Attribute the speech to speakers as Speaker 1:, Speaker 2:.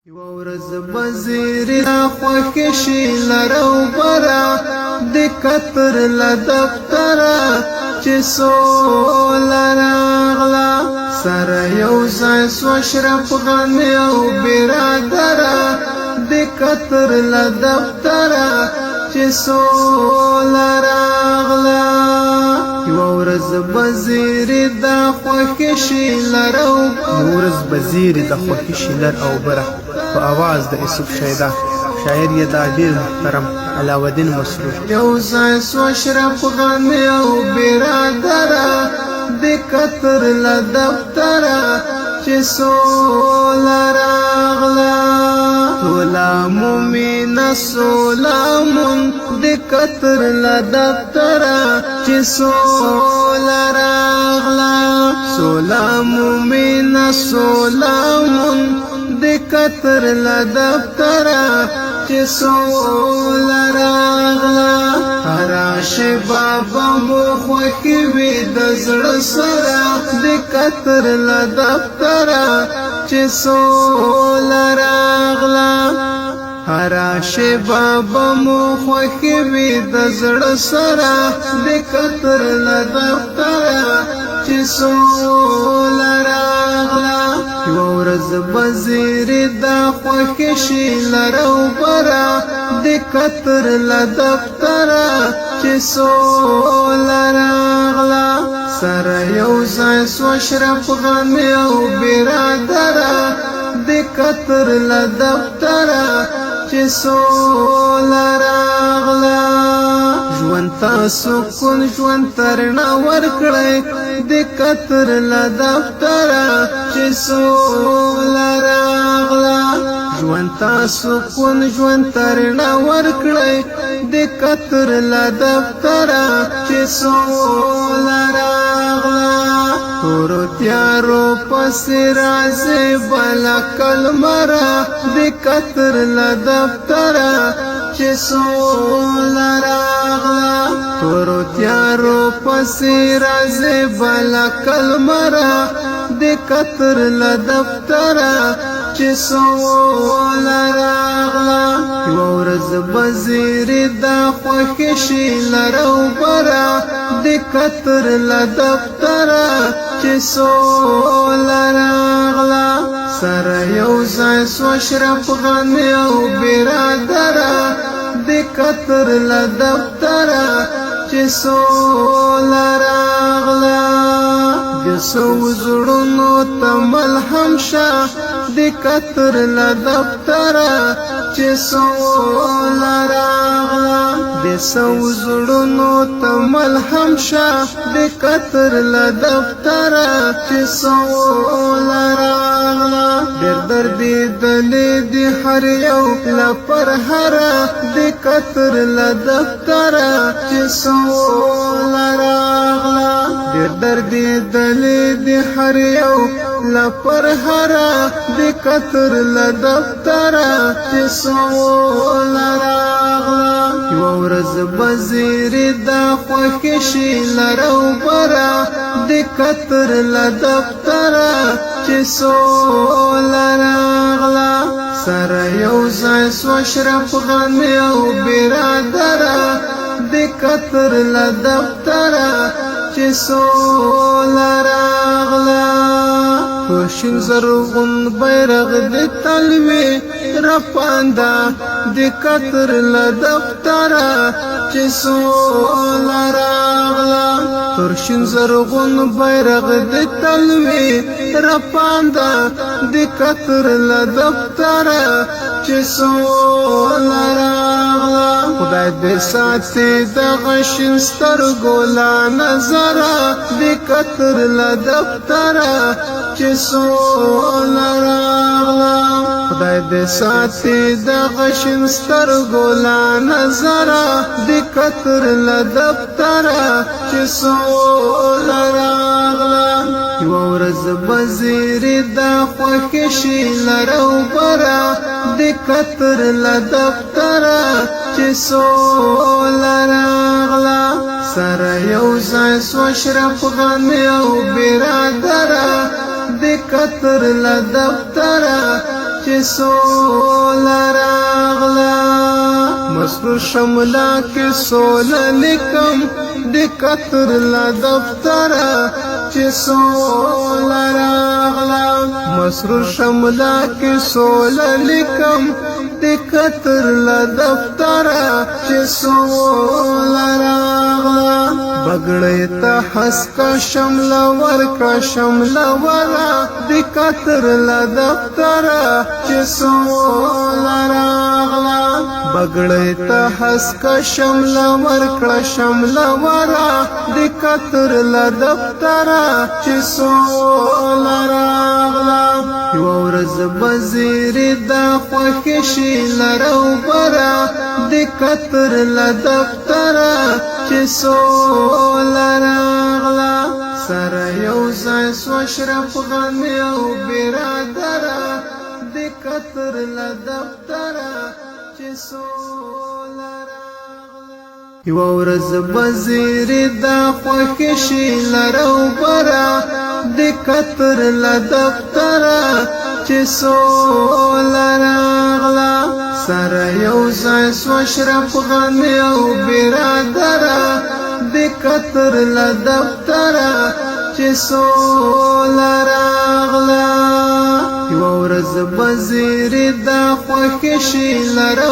Speaker 1: یو ورځ وزیر خوښ شي لرو برا د کتر ل دفتر چې سول راغلا سره یو ځای سوشرف غنی او برادر د کتر ل دفتر چې سول راغلا یو ورځ وزیر د خوښ شي لرو ورځ وزیر د خوښ شي لر او برا په आवाज د یوسف شیدا شاعر یې د ډیر محترم علاوالدین مسرور یو ځای سوشرف غنی او برادر د کتر ل دفتر چې سول راغلا سلام سلامون د کتر ل دفتر چې سول راغلا سلام سلامون د کتر ل دفتر چې سول راغلا راشه بابا مو خوښ وي د زړه سره د کتر ل دفتر چې سول راغلا راشه بابا مو خوښ وي د زړه سره د کتر ل دفتر چې سول راغلا یو ورځ وزیر د خوښ شي لرو برا د کتر ل دفتر چې سول راغلا سره یو ځای سوشرف غنی او برادر د کتر ل دفتر چې سول راغلا ژوند تاسو کول ژوند ترنا ورکړی د کتر ل دفتر چې سول راغلا ژوند تاسو کول ژوند ترنا ورکړی د کتر ل دفتر چې سول راغلا تور تیارو پس رازه بلا کلمرا د کتر ل دفتر چې سول راغلا تور تیارو پس رازه بلا کلمرا د کتر ل دفتر چې سول راغلا یو ورځ وزیر د خوښ شي لرو برا د کتر ل دفتر چې سول راغلا سره یو ځای سوشرف غنی او برادر د کتر ل دفتر چې سول راغلا د سو زړونو ته ملهم شه د کتر ل دفتر چې سول راغلا د سو زړونو ته ملهم شه د کتر ل دفتر چې سول راغلا ډېر درد دلې د هر یو لپر هر د کتر ل دفتر چې سول راغلا ډېر درد دلې د هر یو لپر هر د کتر ل دفتر چې سول راغلا یو ورځ وزیر د خوښ شي لرو برا د کتر ل دفتر چې سول راغلا سره یو ځای سوشرف غنی او برادر د کتر ل دفتر چې سول راغلا خوشین زرغون بیرغ د تلوي رپاندا د کتر ل دفتر چې سول راغلا خوشین زرغون بیرغ د تلوي رپاندا د کتر ل دفتر چې سول راغلا خدای دې ساتي د غشین سترګو لا نظر د کتر ل دفتر چې سول راغلا خدای دې ساتي د غشین سترګو لا نظر د کتر ل دفتر چې سول راغلا یو ورځ وزیر د خوښ شي لرو برا د کتر ل دفتر چې سول راغلا سره یو ځای سوشرف غنی او برادر د کتر ل دفتر چې سوله راغله مسرور شمله کې سوله لیکم د قطر له دفتره چې سوله راغله مسرور شمله کې سوله لیکم د قطر له دفتره چې سوله راغله بغړې ته حسکه شمله ورکړه شمله ورا د قطر له دفتره چې سوله راغله بغړې ته حسکه شمله ورکړه شمله ورا د قطر له دفتره چې سوله راغله یوه ورځ به زیرې دا خوښې شي لره وبره د قطر له دفتره چې سوله راغله سره یو ځای سو اشرف غني او برادره د قطر له دفتره چې سوله راغله یوه ورځ به زیرې دا خوښې شي لره وبره د قطر له دفتره چې سوله راغله سره یو ځای سو اشرف غني او برادره د قطر له دفتره چې سوله راغله یوه ورځ به زیرې دا خوښې شي لره